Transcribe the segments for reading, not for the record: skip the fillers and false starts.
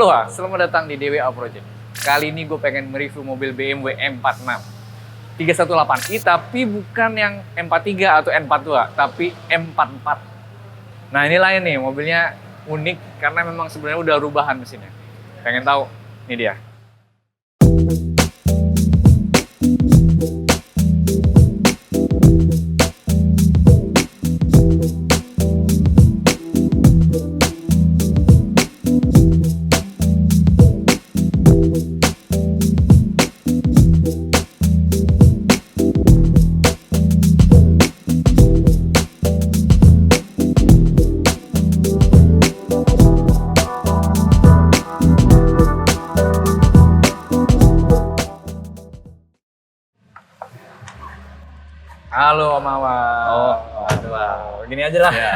Aloha, selamat datang di DWA Project. Kali ini gue pengen mereview mobil BMW M46 318i, tapi bukan yang M43 atau M42, tapi M44. Nah ini lain nih, mobilnya unik karena memang sebenarnya udah rubahan mesinnya. Pengen tahu? Ini dia. Halo Om Awal. Oh, aduh. Gini aja lah. Ya.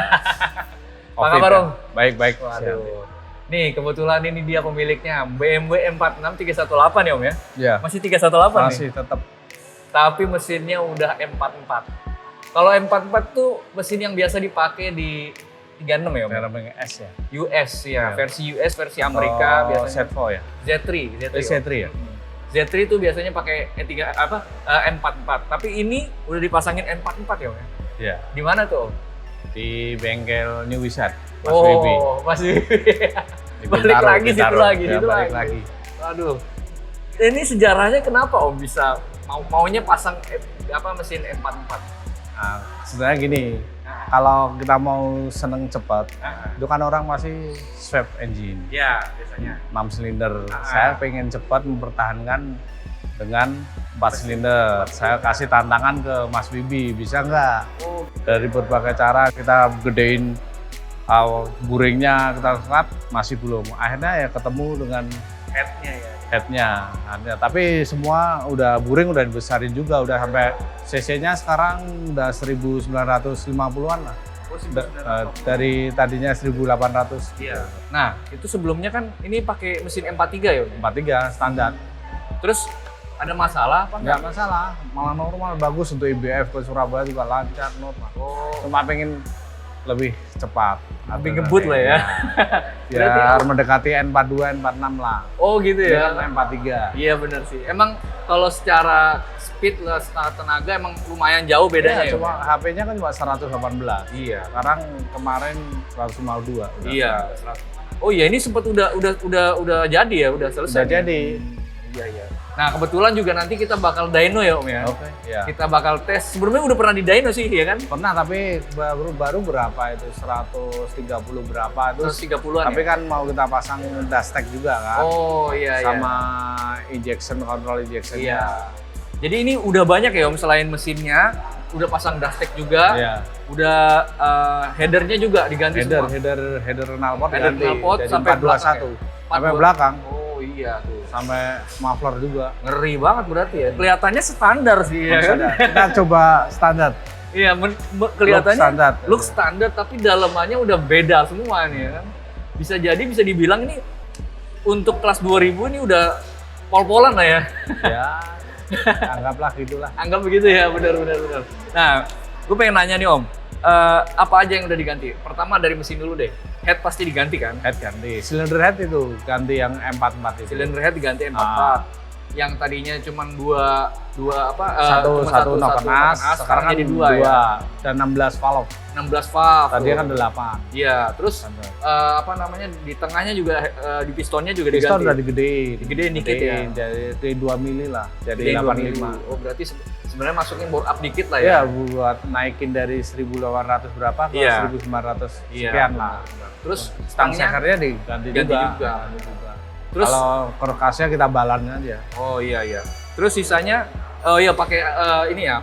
Apa kabar Om? Baik. Waduh. Nih kebetulan ini dia pemiliknya, BMW M46 318 ya Om ya? Ya. Masih 318 Masih nih? tetap. Tapi mesinnya udah M44. Kalau M44 tuh mesin yang biasa dipakai di 36 ya Om? Merek S ya. US ya, Ya. versi US, versi Amerika biasanya. Z4 ya. Z3 Z3 ya. Z3 itu biasanya pakai M44, tapi ini udah dipasangin M44 ya Om ya? Ya. Di mana tuh Om? Di bengkel New Wisat. Mas oh, Wibi. Mas Wibi. Di Balik Bintaro, lagi situ Bintaro. lagi, Ya, situ balik lagi. lagi. Aduh. Ini sejarahnya kenapa Om bisa maunya pasang mesin M44? Nah, sebenarnya gini, kalau kita mau seneng cepat, itu kan orang masih swap engine. Ya, biasanya. 6 silinder. Saya pengen cepat mempertahankan dengan 4 silinder. Saya kasih tantangan ke Mas Wibi, bisa nggak? Oh, Dari berbagai cara kita gedein buringnya, kita sekat, masih belum. Akhirnya ya ketemu dengan headnya ya. headnya. Tapi semua buring udah dibesarin juga, udah sampai cc-nya sekarang udah 1950-an lah. Oh, Dari tadinya 1800. Iya. Nah, itu sebelumnya kan ini pakai mesin M43 ya Om? 43 standar. Terus ada masalah apa Nggak masalah, malah normal, bagus untuk IBF ke Surabaya juga lancar, normal. Oh, Cuma pengen lebih cepat. lebih ngebut lah ya. Biar mendekati N42, N46 lah. Oh gitu Dia ya. kan M43. Iya bener sih. Emang kalau secara speed lah, secara tenaga emang lumayan jauh bedanya ya. Cuma HP-nya kan cuma 118. Iya. Sekarang kemarin 152. Iya. Oh iya, ini sempat udah jadi ya, udah selesai. Udah jadi. Iya. Nah kebetulan juga nanti kita bakal dyno ya Om ya. Oke. Ya. Kita bakal tes. Sebelumnya udah pernah di dyno sih, ya kan? Pernah, tapi baru berapa itu? 130 berapa itu? 130-an Tapi ya? kan mau kita pasang dashtek juga kan. Oh iya. Sama injection, control injection. Iya. Jadi ini udah banyak ya Om, selain mesinnya, udah pasang dashtek juga, Iya. udah headernya juga diganti semua. Header knalpot Header diganti knalpot jadi sampai 421. belakang ya? Sampai belakang. Oh iya tuh. Sampai muffler juga. Ngeri banget berarti ya. Kelihatannya standar sih ya kan? Kita coba standar. Iya, kelihatannya standar. look standar, tapi dalamannya udah beda semua nih ya kan. Bisa dibilang ini untuk kelas 2000 ini udah pol-polan lah ya. Ya, anggaplah gitulah. Anggap begitu ya, benar. Nah, gue pengen nanya nih Om, apa aja yang udah diganti? Pertama dari mesin dulu deh. Head pasti diganti kan? Head ganti. Cylinder head itu ganti yang M44 itu. Silinder head diganti M44. Yang tadinya cuma satu nokenas, sekarang jadi dua ya. Dan 16 valve. 16 valve. Tadi kan 8. Iya, terus di tengahnya juga di pistonnya juga Piston diganti. udah digedein. Digedein dikit ya. Dari 2 mili lah, jadi Gedein 85. Oh, berarti sebenarnya masukin bore up dikit lah Ya, ya. buat naikin dari 1800 berapa ke Iya. 1900 Iya, sekian lah. benar. Terus Stang stangnya sekernya diganti ganti juga. juga. Ganti juga. Terus Kalau karkasnya kita balan aja. oh iya. Terus sisanya pakai ini ya,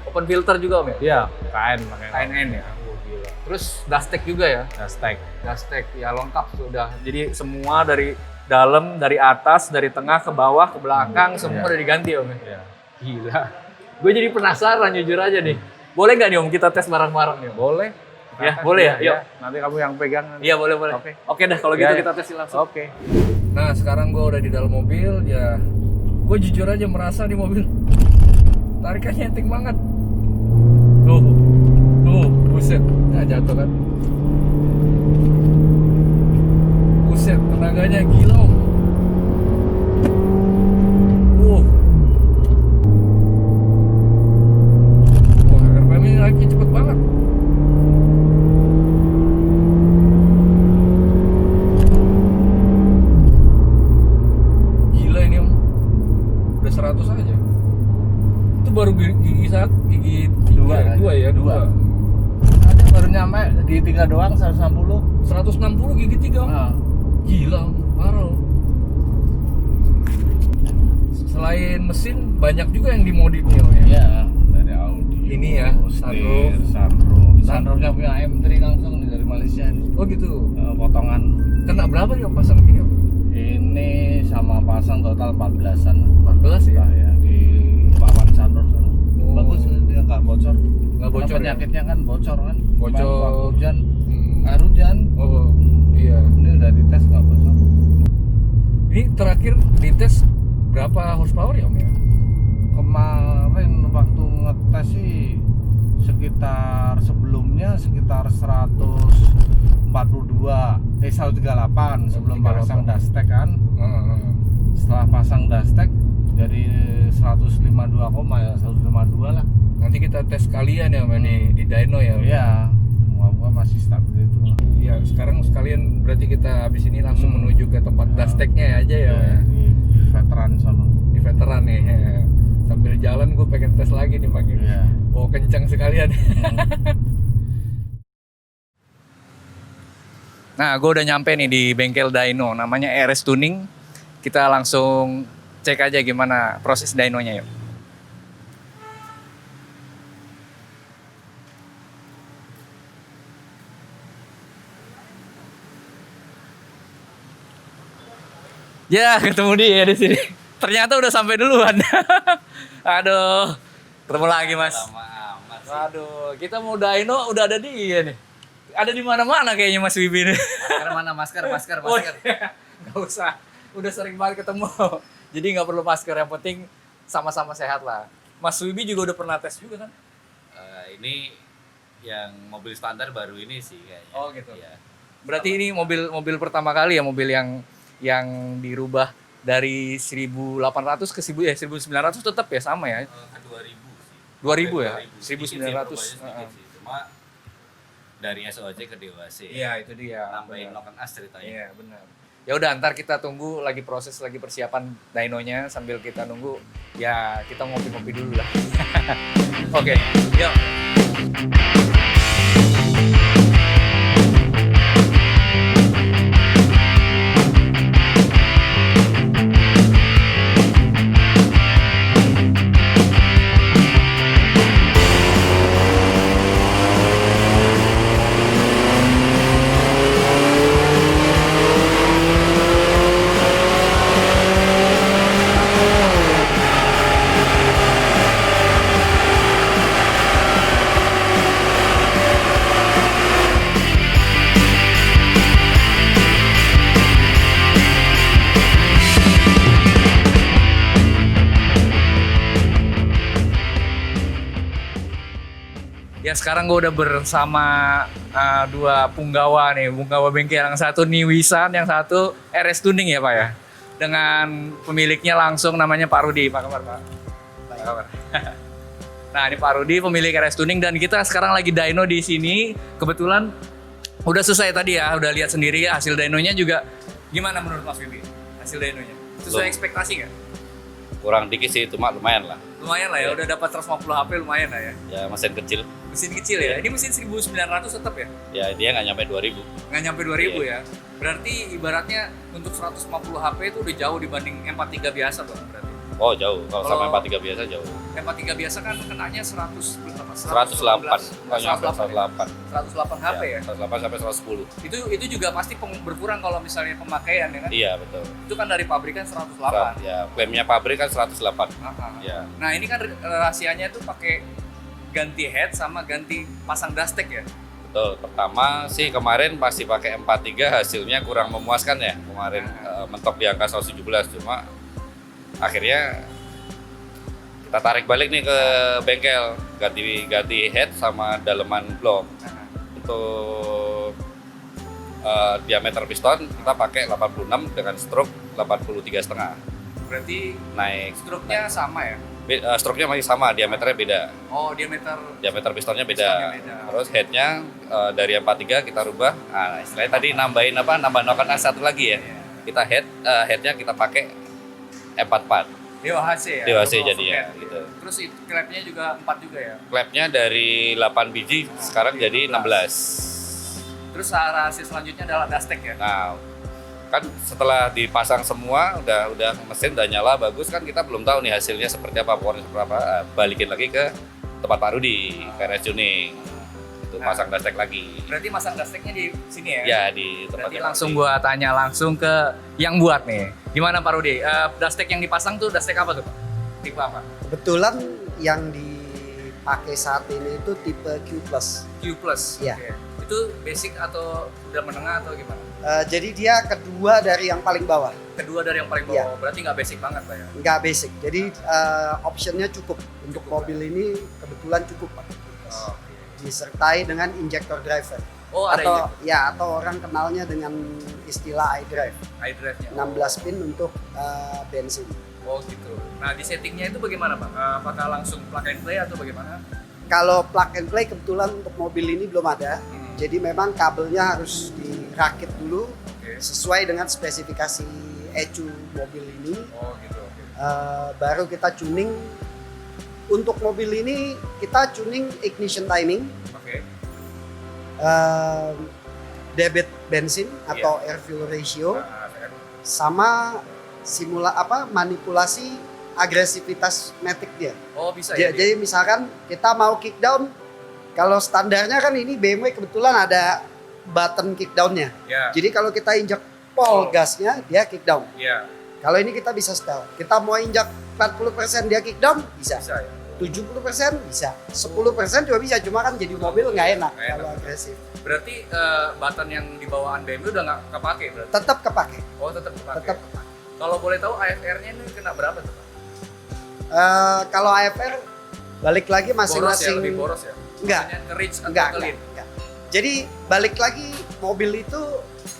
open filter juga Om ya? Iya, KN pakai. KNN ya. Oh, gila. Terus dashtek juga ya? Dashtek. Dashtek ya lengkap sudah. Jadi semua dari dalam, dari atas, dari tengah ke bawah, ke belakang semua Iya. udah diganti Om ya? Iya. Gila. Gue jadi penasaran jujur aja nih. Boleh nggak nih Om kita tes bareng-bareng nih Om? Boleh. Ya, boleh ya? Yuk. Nanti kamu yang pegang. Iya boleh. Oke dah kalau gitu Ya, ya. kita tesin langsung. Oke. Nah sekarang gue udah di dalam mobil ya. Gue jujur aja merasa di mobil tarikannya enteng banget. Tuh, buset. Nah jatuh kan. Buset, tenang harganya gila om. Wow. Wah, RPM ini naiknya cepet banget. Gila ini om. Udah 100 aja. Itu baru gigi dua ya. Ada baru nyampe di 3 doang 160. 160 gigi 3 om. Nah. Gila om, parah om. Selain mesin banyak juga yang dimodifnya om ya. Iya, dari Audi. Ini ya, sunroofnya punya M3 langsung nih dari Malaysia nih. Oh gitu. Potongan. Kena berapa nih om pasang gini om? Ini sama pasang total 14-an. 14 ya? Ya di bawaan sunroof sana. Oh. Bagus dia nggak bocor. Nggak bocor Karena penyakitnya kan bocor kan. Bocor. Waktu hujan, air hujan. Oh iya. Ini udah dites nggak bocor. Ini terakhir dites berapa horsepower ya om ya? Kemarin waktu ngetes sih sekitar sebelumnya sekitar 138 sebelum 138. pasang dashtek kan. Heeh. Setelah pasang dashtek jadi 152, ya 152 lah. Nanti kita tes kalian ya om ya, di dyno ya om? Iya, gua masih stabil itu lah. Iya, sekarang sekalian berarti kita habis ini langsung menuju ke tempat dasteknya aja ya om ya? Di veteran sana. Di veteran nih ya. Sambil jalan gue pengen tes lagi nih makin Iya. bawa kencang sekalian. Nah, gue udah nyampe nih di bengkel dyno, namanya RS Tuning. Kita langsung cek aja gimana proses dynonya yuk. Ya, ketemu dia di sini. Ternyata udah sampai duluan. Aduh, ketemu lagi mas. Lama amat sih. Aduh, kita mau dyno udah ada dia nih. Ada di mana-mana kayaknya Mas Wibi nih. Masker mana? Masker. Oh, iya. Nggak usah, udah sering banget ketemu. Jadi nggak perlu masker, yang penting sama-sama sehat lah. Mas Wibi juga udah pernah tes juga kan? Ini yang mobil standar baru ini sih kayaknya. Oh gitu. Ya. Berarti ini mobil pertama kali ya, mobil yang dirubah dari 1.800 ke 1.900 tetap ya sama ya? Ke 2000 sih. 2000 ya? 1.900. Sedikit sih, perubahannya sedikit sih. Cuma dari SOC ke DOAC. Iya, itu dia. Nambahin Benar. lock and as ceritanya. Iya, benar. Ya udah, ntar kita tunggu lagi proses lagi persiapan dynonya, sambil kita nunggu ya kita ngopi-ngopi dulu lah. Oke, yuk. Ya sekarang gue udah bersama dua punggawa nih, punggawa bengkel, yang satu Niwisan, yang satu RS Tuning ya Pak ya. Dengan pemiliknya langsung, namanya Pak Rudi. Apa kabar Pak? Apa kabar? Nah ini Pak Rudi, pemilik RS Tuning, dan kita sekarang lagi dyno di sini. Kebetulan udah selesai tadi ya, udah lihat sendiri hasil dynonya juga. Gimana menurut Mas Wibi hasil dynonya? Sesuai ekspektasi nggak? Kurang dikit sih, cuma lumayan lah. Lumayan lah ya, udah dapat 150 HP lumayan lah ya. Ya mesin kecil. Mesin kecil ya, ini mesin 1900 tetap ya? Ya dia nggak nyampe 2000. Nggak nyampe 2000 ya? Berarti ibaratnya untuk 150 HP itu udah jauh dibanding M43 biasa Bang berarti? Oh jauh, kalau sama Kalau- M43 biasa jauh. M43 biasa kan kenanya 100 berapa? 108, nggak nyampe 108 108. 108 HP ya? 108 sampai 110. Itu juga pasti berkurang kalau misalnya pemakaian ya kan? Iya betul. Itu kan dari pabrikan 108. Ya klaimnya pabrik kan 108. Aha. Ya. Nah ini kan rahasianya tuh pakai ganti head sama ganti pasang dashtek ya? Betul. Pertama sih kemarin pasti pakai M43 hasilnya kurang memuaskan ya. Kemarin mentok di angka 117, cuma akhirnya kita tarik balik nih ke bengkel, ganti head sama daleman blok. Nah, Untuk diameter piston kita pakai 86 dengan stroke 83,5. Berarti Naik. struknya sama ya? Stroke-nya masih sama, diameternya beda. Oh, diameter Pistonnya beda. Pistonnya beda. Terus headnya dari 43 kita rubah. Nah, istilahnya tadi nambah noken satu lagi ya. Iya. Kita headnya kita pakai 44. DOHC ya? DOHC Double jadi ya, overhead. gitu. Terus itu klepnya juga 4 juga ya? Klepnya dari 8 biji sekarang jadi 16. Terus hasil selanjutnya adalah dustek ya? Nah, kan setelah dipasang semua udah mesin udah nyala bagus kan kita belum tahu nih hasilnya seperti apa, powernya seperti apa. Balikin lagi ke tempat Pak Rudi, ke RS Tuning. Itu pasang dustek lagi. Berarti masang dusteknya di sini ya? Ya di tempat Berarti langsung gua tanya langsung ke yang buat nih. Gimana Pak Rudi? Dustek yang dipasang tuh dustek apa tuh Pak? Tipe apa? Kebetulan yang dipakai saat ini itu tipe Q+. Q+. Iya. Oke. Itu basic atau udah menengah atau gimana? Jadi dia kedua dari yang paling bawah, Kedua dari yang paling bawah. Iya. Berarti nggak basic banget Pak ya? nggak basic. Jadi optionnya cukup untuk mobil ini kebetulan cukup Pak. Oh, oke. Disertai dengan injector driver. Oh, ada Atau orang kenalnya dengan istilah iDrive. iDrive-nya. 16 pin untuk bensin. Oh gitu. Nah di settingnya itu bagaimana Pak? Apakah langsung plug and play atau bagaimana? Kalau plug and play kebetulan untuk mobil ini belum ada. Hmm. Jadi memang kabelnya harus dirakit dulu Oke. sesuai dengan spesifikasi ECU mobil ini. Oh gitu. Oke. Baru kita tuning. Untuk mobil ini kita tuning ignition timing, Oke. debit bensin atau air fuel ratio, Nah, sama manipulasi agresivitas matic dia. oh bisa ya? Jadi misalkan kita mau kick down, kalau standarnya kan ini BMW kebetulan ada button kick down-nya. Ya. Jadi kalau kita injak pol gasnya dia kick down. Iya. Kalau ini kita bisa setel. Kita mau injak 40% dia kick down bisa. Bisa ya. 70% bisa, 10% juga bisa, cuma kan jadi mobil nggak enak Nggak enak. kalau agresif. Berarti button yang di bawaan BMW udah nggak kepake berarti? Tetap kepake. Oh tetap kepake. Tetap. Kalau boleh tahu AFR-nya ini kena berapa tuh Pak? Kalau AFR balik lagi Boros ya, masing-masing. lebih boros ya? Enggak. Maksudnya ke-reach atau Enggak, ke-lean? enggak. Jadi balik lagi mobil itu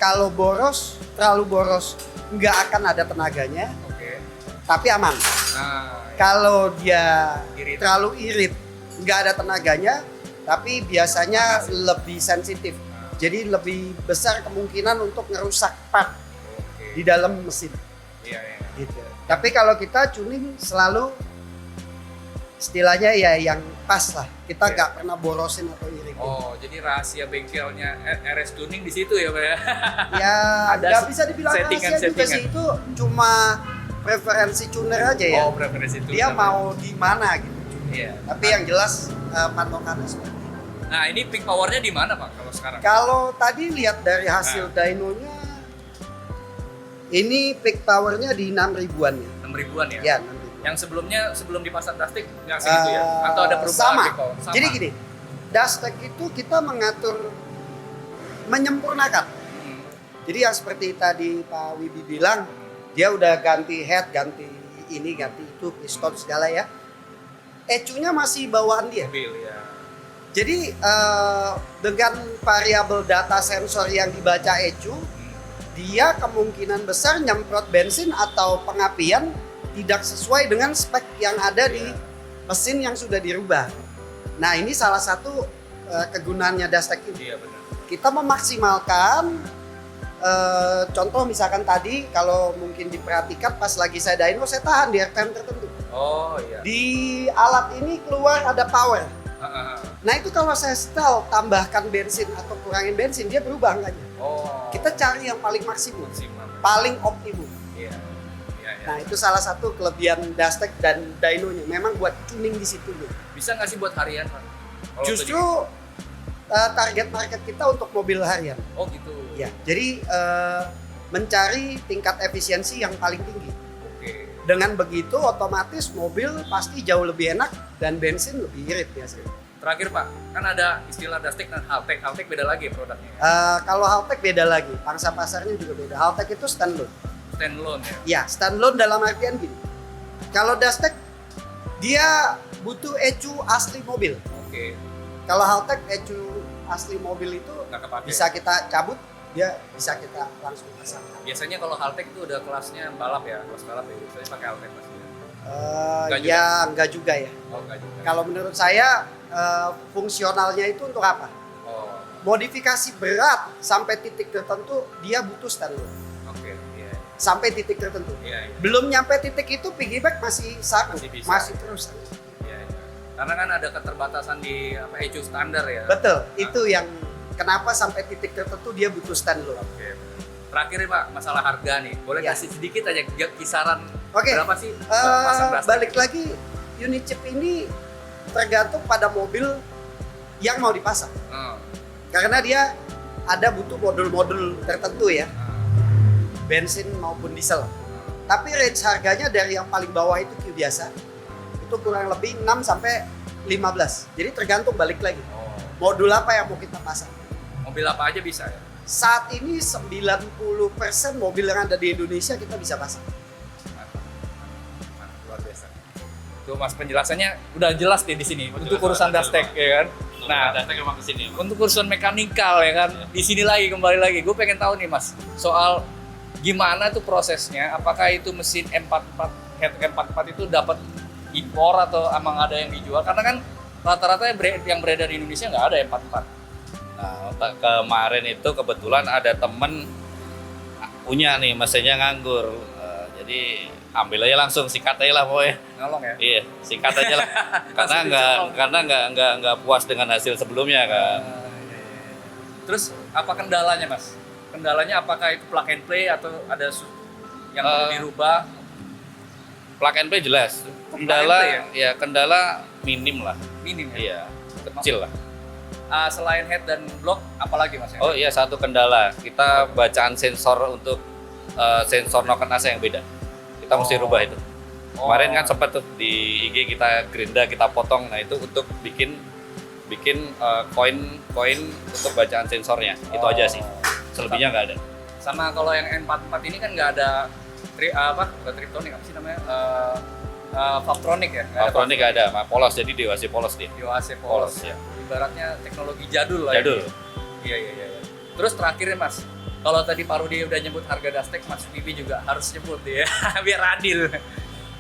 kalau boros, terlalu boros, nggak akan ada tenaganya, Oke. tapi aman. Nah, Kalau dia Irit. terlalu irit, nggak ada tenaganya, tapi biasanya lebih sensitif. Jadi lebih besar kemungkinan untuk ngerusak part oke. di dalam mesin. Iya, iya. Gitu. Tapi kalau kita tuning selalu istilahnya ya yang pas lah. Kita nggak pernah borosin atau iritin. Oh, jadi rahasia bengkelnya RS Tuning di situ ya Pak ya? Ya Ada nggak bisa dibilang rahasia juga settingan. sih, itu cuma preferensi tuner aja ya. Oh, preferensi itu. Dia mau di mana gitu. Iya. Tapi yang jelas patokannya seperti itu. Nah, ini peak powernya di mana Pak kalau sekarang? Kalau tadi lihat dari hasil dynonya, ini peak powernya di 6 ribuan ya. 6 ribuan ya? Ya, 6 ribuan. Yang sebelumnya sebelum dipasang dustek nggak segitu ya? Atau ada perubahan sama. peak power? Sama. Jadi gini, dustek itu kita mengatur, menyempurnakan. Hmm. Jadi yang seperti tadi Pak Wibi bilang, dia udah ganti head, ganti ini, ganti itu, piston segala ya. ECU-nya masih bawaan dia. Mobil ya. Jadi dengan variabel data sensor yang dibaca ECU, dia kemungkinan besar nyemprot bensin atau pengapian tidak sesuai dengan spek yang ada di mesin yang sudah dirubah. Nah ini salah satu kegunaannya dustek ini. Iya benar. Kita memaksimalkan, contoh misalkan tadi kalau mungkin diperhatikan pas lagi saya dyno, saya tahan di RPM tertentu. Oh iya. Di alat ini keluar ada power. Ah. Nah itu kalau saya setel, tambahkan bensin atau kurangin bensin, dia berubah angkanya. Oh. Kita cari yang paling maksimum, maksimal. paling optimum. Iya. Iya, iya. Nah itu salah satu kelebihan dustek dan dynonya. Memang buat tuning di situ. Bisa nggak sih buat harian Pak? Kalau Justru target market kita untuk mobil harian. Oh gitu. Ya, jadi mencari tingkat efisiensi yang paling tinggi. Oke. Dengan begitu otomatis mobil pasti jauh lebih enak dan bensin lebih irit biasanya. Terakhir Pak, kan ada istilah dustek dan Haltech. Haltech beda lagi produknya. Kalau Haltech beda lagi, pangsa pasarnya juga beda. Haltech itu standalone. Standalone ya. Ya, standalone dalam artian gini. Kalau dustek dia butuh ECU asli mobil. Oke. Kalau Haltech ECU asli mobil itu Nggak kepake. bisa kita cabut, dia bisa kita langsung pasangkan. Biasanya kalau Haltech itu udah kelasnya balap ya, kelas balap ya. Biasanya pakai Haltech pasti. Enggak juga ya. Oh, enggak juga. Kalau menurut saya fungsionalnya itu untuk apa? Oh, Modifikasi berat sampai titik tertentu dia butuh stand load. oke. Iya. Sampai titik tertentu. Iya, iya. Belum nyampe titik itu piggyback masih satu, Masih bisa. masih terus. Iya, iya. Karena kan ada keterbatasan di ECU standar ya. Betul, itu yang kenapa sampai titik tertentu dia butuh stand load. Oke. Terakhir nih Pak, masalah harga nih. Boleh Ya. kasih sedikit aja kisaran Oke. berapa sih pasang Dustech? Balik lagi, unit chip ini tergantung pada mobil yang mau dipasang. Hmm. Karena dia ada butuh modul-modul tertentu ya, bensin maupun diesel. Tapi range harganya dari yang paling bawah itu Q biasa, itu kurang lebih 6 sampai 15. Jadi tergantung balik lagi. Oh. Modul apa yang mau kita pasang. Mobil apa aja bisa ya? Saat ini 90% mobil yang ada di Indonesia kita bisa pasang. Mantap. Luar biasa. Tuh Mas penjelasannya udah jelas deh di sini untuk urusan Dustech ya kan. Nah, Dustech emang kesini. untuk urusan mekanikal ya kan, di sini lagi kembali lagi. Gue pengen tahu nih Mas, soal gimana tuh prosesnya? Apakah itu mesin M44 head M44 itu dapat impor atau emang ada yang dijual? Karena kan rata-rata yang beredar di Indonesia nggak ada M44. Nah, kemarin itu kebetulan ada temen punya nih mesinnya nganggur. Jadi ambil aja langsung, sikat aja lah pokoknya. Nolong ya? Iya, sikat aja lah. karena nggak puas dengan hasil sebelumnya kan. Terus apa kendalanya Mas? Kendalanya apakah itu plug and play atau ada yang perlu dirubah? Plug and play jelas. Kendala minim lah. Minim ya? Iya, kecil lah. Selain head dan block, apalagi Mas? Oh iya, satu kendala. Kita bacaan sensor untuk sensor noken AC yang beda. Kita mesti rubah itu. Kemarin kan sempat tuh di IG kita gerinda, kita potong. Nah itu untuk bikin koin untuk bacaan sensornya. Itu aja sih. Selebihnya nggak ada. Sama kalau yang N44 ini kan nggak ada bukan Triptonic, apa sih namanya? Fabtronic ya? Fabtronic nggak ada, polos. Jadi DOAC polos dia. DOAC Polos, polos. ya. Ibaratnya teknologi jadul lah. Jadul. Iya. Terus terakhir nih Mas, kalau tadi Pak Rudi udah nyebut harga Dustech, Mas Vivi juga harus nyebut ya, biar adil.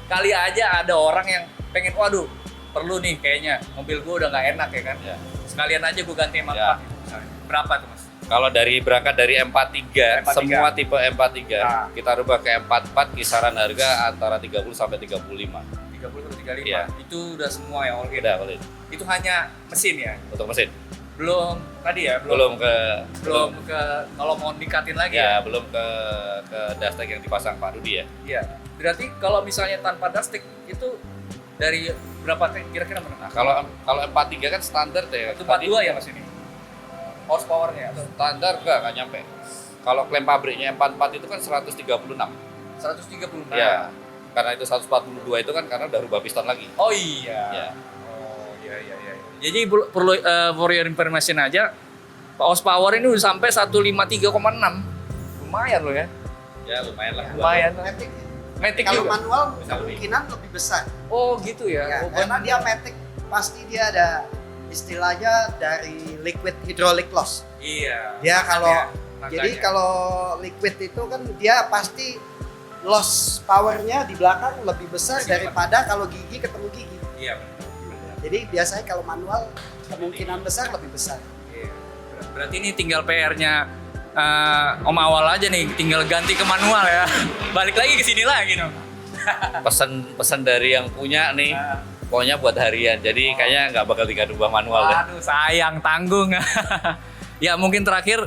Kali aja ada orang yang pengen, waduh, perlu nih kayaknya mobil gue udah nggak enak ya kan? Ya. Sekalian aja gue ganti M44 Ya. gitu misalnya. Berapa tuh Mas? Kalau berangkat dari M43, semua tipe M43, Nah. kita rubah ke M44, kisaran harga antara 30 sampai 35. 30 atau 35? Iya. Itu udah semua ya all in? Udah, boleh. Itu hanya mesin ya? Untuk mesin. Belum tadi ya? Belum ke Kalau mau dikatin lagi ya, belum ke Dustech yang dipasang Pak Rudi ya. Iya. Berarti kalau misalnya tanpa Dustech itu dari berapa kira-kira menang? Nah, kalau M43 kan standar ya. Itu 42 ya Mas ini? Horsepower-nya atau Standar enggak nyampe. Kalau klaim pabriknya M44 itu kan 136. 136? Ya. Karena itu 142 itu kan karena udah rubah piston lagi. Oh iya. Ya. Oh iya. Jadi perlu for your information aja, horsepower ini udah sampai 153,6. Lumayan loh ya. Ya lumayan lah. Lumayan. Matic, Matic kalau juga. manual Bisa lebih. kemungkinan lebih besar. Oh gitu ya. Ya, Oh, karena dia matic pasti dia ada istilahnya dari liquid hydraulic loss. Iya. Dia kalau Makanya. jadi kalau liquid itu kan dia pasti loss powernya di belakang lebih besar Simpan. daripada kalau gigi ketemu gigi. Iya benar. Jadi biasanya kalau manual kemungkinan besar lebih besar. Iya. Berarti ini tinggal PR-nya Om Awal aja nih, tinggal ganti ke manual ya. Balik lagi ke sini lagi dong. Pesan dari yang punya nih, pokoknya buat harian. Jadi kayaknya nggak bakal diganti rubah manual deh. Aduh sayang, tanggung. Ya mungkin terakhir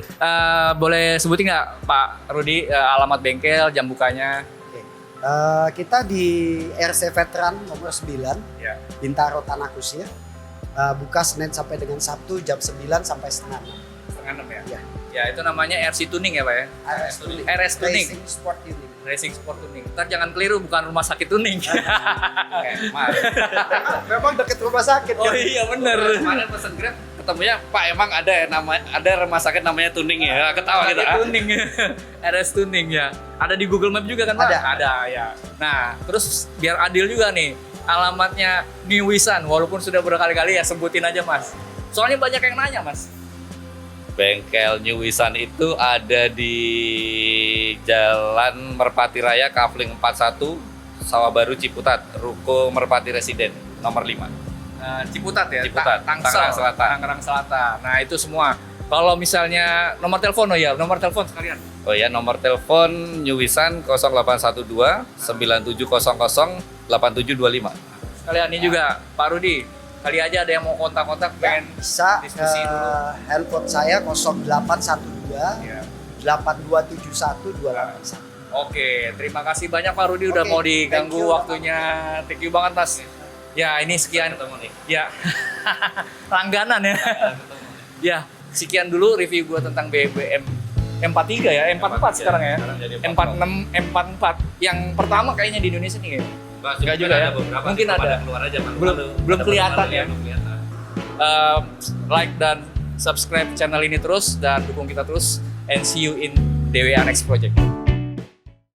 boleh sebutin nggak Pak Rudi alamat bengkel, jam bukanya? Oke. Kita di RC Veteran nomor 9, Ya. Bintaro Tanah Kusir. Buka Senin sampai dengan Sabtu jam 9 sampai setengah 6. Setengah 6 ya? Ya. Ya itu namanya RC Tuning ya Pak ya? RS Tuning. RS Tuning. Racing Sport Tuning. Racing Sport Tuning. Ntar jangan keliru, bukan rumah sakit tuning. Memang deket rumah sakit. Oh kan? iya bener. Kemarin pesen Grab ketemunya Pak emang ada rumah sakit namanya Tuning ya. Ketawa kita. RS Tuning. RS Tuning ya. Ada di Google Map juga kan Pak? Ada. Ada ya. Nah terus biar adil juga nih, alamatnya New Wisan, walaupun sudah berkali-kali ya sebutin aja Mas. Soalnya banyak yang nanya Mas. Bengkel New Wisan itu ada di Jalan Merpati Raya, Kafling 41, Sawah Baru, Ciputat, Ruko Merpati Residen, nomor 5. Ciputat ya, Ciputat, Tangerang Selatan. Tangerang Selatan. Nah itu semua. Kalau misalnya nomor telepon, nomor telepon sekalian. Oh ya, nomor telepon New Wisan 0812 9700 8725. Sekalian ini juga Pak Rudi, kali aja ada yang mau kontak-kontak, pengen Bisa diskusi dulu. handphone saya 0812 Ya. 8271 281. Oke, terima kasih banyak Pak Rudi udah Oke, mau thank diganggu you. waktunya. Thank you banget Mas. Ya ini sekian. Ketemu nih. Ya, langganan ya. Ya, sekian dulu review gue tentang BMW M43 ya, M44 sekarang ya. Sekarang jadi M46, M44. Yang pertama kayaknya di Indonesia nih ya. Enggak juga ya? Mungkin ada. Keluar aja, Belum kelihatan ya. Belum kelihatan. Like dan subscribe channel ini terus dan dukung kita terus, and see you in DWA Next Project.